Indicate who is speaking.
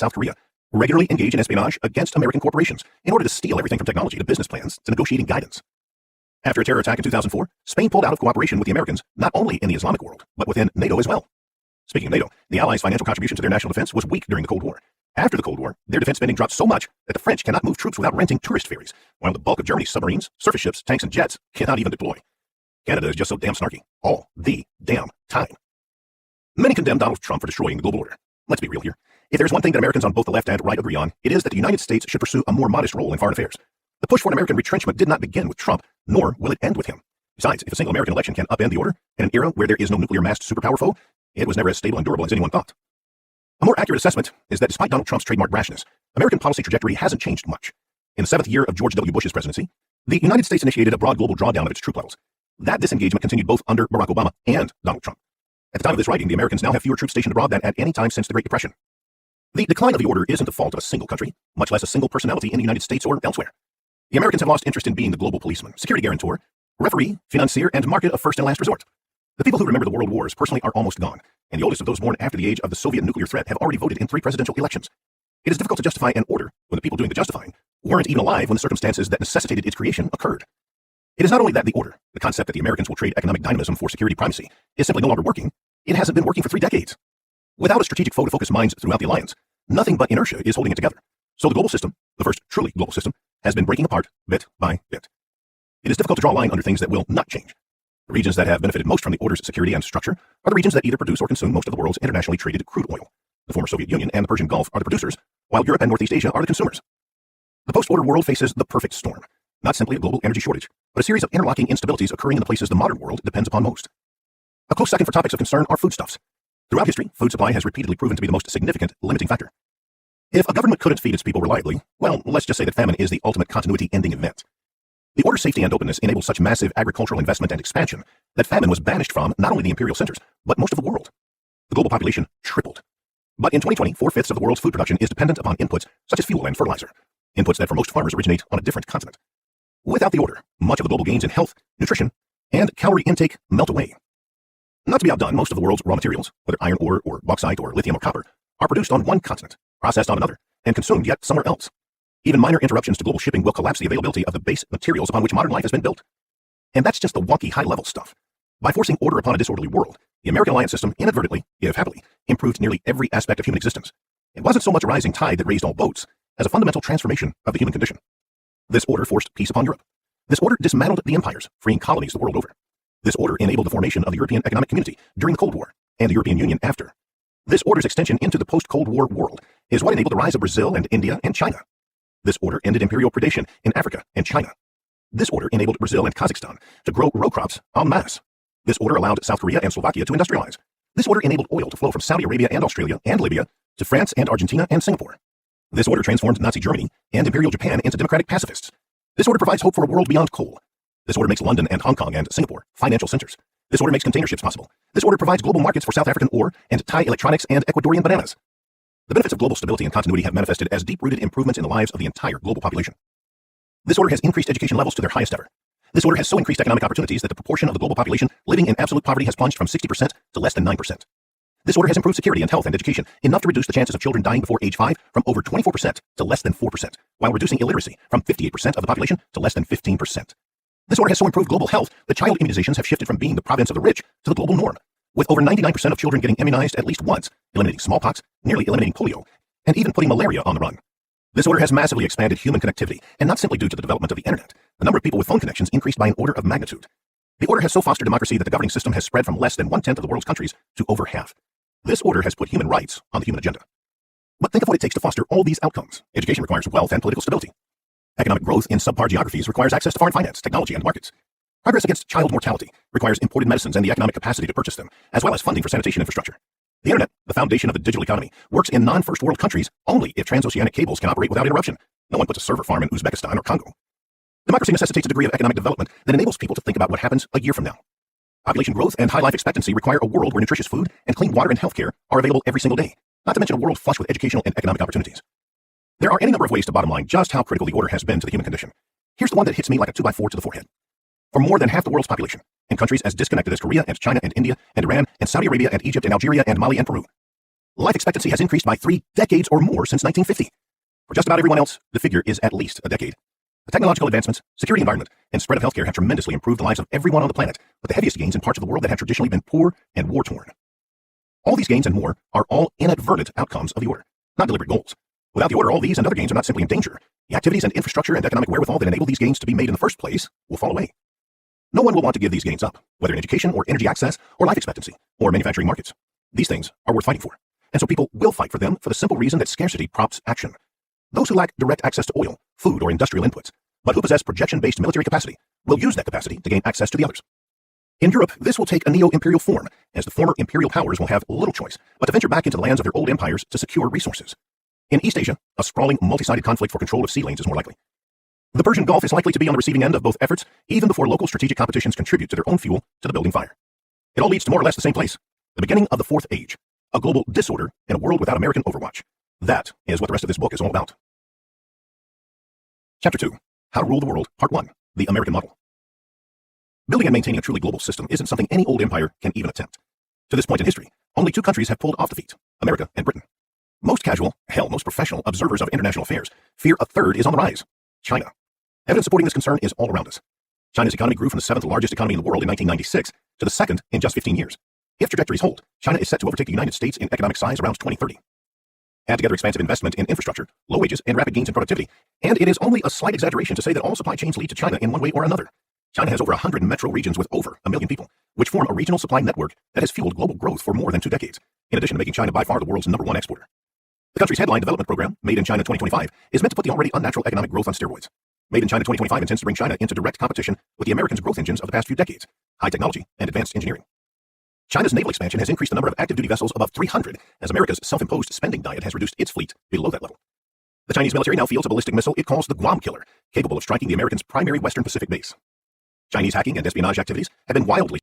Speaker 1: South Korea, regularly engage in espionage against American corporations in order to steal everything from technology to business plans to negotiating guidance. After a terror attack in 2004, Spain pulled out of cooperation with the Americans, not only in the Islamic world, but within NATO as well. Speaking of NATO, the Allies' financial contribution to their national defense was weak during the Cold War. After the Cold War, their defense spending dropped so much that the French cannot move troops without renting tourist ferries, while the bulk of Germany's submarines, surface ships, tanks, and jets cannot even deploy. Canada is just so damn snarky, all the damn time. Many condemn Donald Trump for destroying the global order. Let's be real here. If there's one thing that Americans on both the left and right agree on, it is that the United States should pursue a more modest role in foreign affairs. The push for an American retrenchment did not begin with Trump, nor will it end with him. Besides, if a single American election can upend the order, in an era where there is no nuclear-massed superpower foe, it was never as stable and durable as anyone thought. A more accurate assessment is that despite Donald Trump's trademark brashness, American policy trajectory hasn't changed much. In the 7th year of George W. Bush's presidency, the United States initiated a broad global drawdown of its troop levels. That disengagement continued both under Barack Obama and Donald Trump. At the time of this writing, the Americans now have fewer troops stationed abroad than at any time since the Great Depression. The decline of the order isn't the fault of a single country, much less a single personality in the United States or elsewhere. The Americans have lost interest in being the global policeman, security guarantor, referee, financier, and market of first and last resort. The people who remember the world wars personally are almost gone, and the oldest of those born after the age of the Soviet nuclear threat have already voted in 3 presidential elections. It is difficult to justify an order when the people doing the justifying weren't even alive when the circumstances that necessitated its creation occurred. It is not only that the order, the concept that the Americans will trade economic dynamism for security primacy, is simply no longer working, it hasn't been working for 3 decades. Without a strategic foe to focus minds throughout the alliance, nothing but inertia is holding it together. So the global system, the first truly global system, has been breaking apart bit by bit. It is difficult to draw a line under things that will not change. The regions that have benefited most from the order's security and structure are the regions that either produce or consume most of the world's internationally traded crude oil. The former Soviet Union and the Persian Gulf are the producers, while Europe and Northeast Asia are the consumers. The post-order world faces the perfect storm, not simply a global energy shortage, but a series of interlocking instabilities occurring in the places the modern world depends upon most. A close second for topics of concern are foodstuffs. Throughout history, food supply has repeatedly proven to be the most significant limiting factor. If a government couldn't feed its people reliably, well, let's just say that famine is the ultimate continuity-ending event. The order's safety and openness enabled such massive agricultural investment and expansion that famine was banished from not only the imperial centers, but most of the world. The global population tripled. But in 2020, 4/5 of the world's food production is dependent upon inputs such as fuel and fertilizer, inputs that for most farmers originate on a different continent. Without the order, much of the global gains in health, nutrition, and calorie intake melt away. Not to be outdone, most of the world's raw materials, whether iron ore or bauxite or lithium or copper, are produced on one continent, processed on another, and consumed yet somewhere else. Even minor interruptions to global shipping will collapse the availability of the base materials upon which modern life has been built. And that's just the wonky high-level stuff. By forcing order upon a disorderly world, the American alliance system inadvertently, if happily, improved nearly every aspect of human existence. It wasn't so much a rising tide that raised all boats, as a fundamental transformation of the human condition. This order forced peace upon Europe. This order dismantled the empires, freeing colonies the world over. This order enabled the formation of the European Economic Community during the Cold War, and the European Union after. This order's extension into the post-Cold War world is what enabled the rise of Brazil and India and China. This order ended imperial predation in Africa and China. This order enabled Brazil and Kazakhstan to grow row crops en masse. This order allowed South Korea and Slovakia to industrialize. This order enabled oil to flow from Saudi Arabia and Australia and Libya to France and Argentina and Singapore. This order transformed Nazi Germany and Imperial Japan into democratic pacifists. This order provides hope for a world beyond coal. This order makes London and Hong Kong and Singapore financial centers. This order makes container ships possible. This order provides global markets for South African ore and Thai electronics and Ecuadorian bananas. The benefits of global stability and continuity have manifested as deep-rooted improvements in the lives of the entire global population. This order has increased education levels to their highest ever. This order has so increased economic opportunities that the proportion of the global population living in absolute poverty has plunged from 60% to less than 9%. This order has improved security and health and education enough to reduce the chances of children dying before age 5 from over 24% to less than 4%, while reducing illiteracy from 58% of the population to less than 15%. This order has so improved global health that child immunizations have shifted from being the province of the rich to the global norm, with over 99% of children getting immunized at least once, eliminating smallpox, nearly eliminating polio, and even putting malaria on the run. This order has massively expanded human connectivity, and not simply due to the development of the internet. The number of people with phone connections increased by an order of magnitude. The order has so fostered democracy that the governing system has spread from less than 1/10 of the world's countries to over half. This order has put human rights on the human agenda. But think of what it takes to foster all these outcomes. Education requires wealth and political stability. Economic growth in subpar geographies requires access to foreign finance, technology, and markets. Progress against child mortality requires imported medicines and the economic capacity to purchase them, as well as funding for sanitation infrastructure. The internet, the foundation of the digital economy, works in non-first world countries only if transoceanic cables can operate without interruption. No one puts a server farm in Uzbekistan or Congo. Democracy necessitates a degree of economic development that enables people to think about what happens a year from now. Population growth and high life expectancy require a world where nutritious food and clean water and healthcare are available every single day, not to mention a world flush with educational and economic opportunities. There are any number of ways to bottom line just how critical the order has been to the human condition. Here's the one that hits me like a 2x4 to the forehead. For more than half the world's population, in countries as disconnected as Korea and China and India and Iran and Saudi Arabia and Egypt and Algeria and Mali and Peru, life expectancy has increased by 3 decades or more since 1950. For just about everyone else, the figure is at least a decade. The technological advancements, security environment, and spread of healthcare have tremendously improved the lives of everyone on the planet, with the heaviest gains in parts of the world that have traditionally been poor and war-torn. All these gains and more are all inadvertent outcomes of the order, not deliberate goals. Without the order, all these and other gains are not simply in danger. The activities and infrastructure and economic wherewithal that enable these gains to be made in the first place will fall away. No one will want to give these gains up, whether in education or energy access or life expectancy or manufacturing markets. These things are worth fighting for, and so people will fight for them for the simple reason that scarcity prompts action. Those who lack direct access to oil, food, or industrial inputs, but who possess projection-based military capacity, will use that capacity to gain access to the others. In Europe, this will take a neo-imperial form, as the former imperial powers will have little choice but to venture back into the lands of their old empires to secure resources. In East Asia, a sprawling, multi-sided conflict for control of sea lanes is more likely. The Persian Gulf is likely to be on the receiving end of both efforts, even before local strategic competitions contribute to their own fuel to the building fire. It all leads to more or less the same place, the beginning of the Fourth Age, a global disorder in a world without American overwatch. That is what the rest of this book is all about. Chapter 2, How to Rule the World, Part 1, The American Model. Building and maintaining a truly global system isn't something any old empire can even attempt. To this point in history, only 2 countries have pulled off the feat, America and Britain. Most casual, most professional observers of international affairs fear a third is on the rise, China. Evidence supporting this concern is all around us. China's economy grew from the 7th largest economy in the world in 1996 to the 2nd in just 15 years. If trajectories hold, China is set to overtake the United States in economic size around 2030. Add together expansive investment in infrastructure, low wages, and rapid gains in productivity, and it is only a slight exaggeration to say that all supply chains lead to China in one way or another. China has over 100 metro regions with over 1 million people, which form a regional supply network that has fueled global growth for more than 2 decades, in addition to making China by far the world's #1 exporter. The country's headline development program, Made in China 2025, is meant to put the already unnatural economic growth on steroids. Made in China 2025 intends to bring China into direct competition with the Americans' growth engines of the past few decades, high technology and advanced engineering. China's naval expansion has increased the number of active duty vessels above 300, as America's self-imposed spending diet has reduced its fleet below that level. The Chinese military now fields a ballistic missile it calls the Guam Killer, capable of striking the Americans' primary Western Pacific base. Chinese hacking and espionage activities have been wildly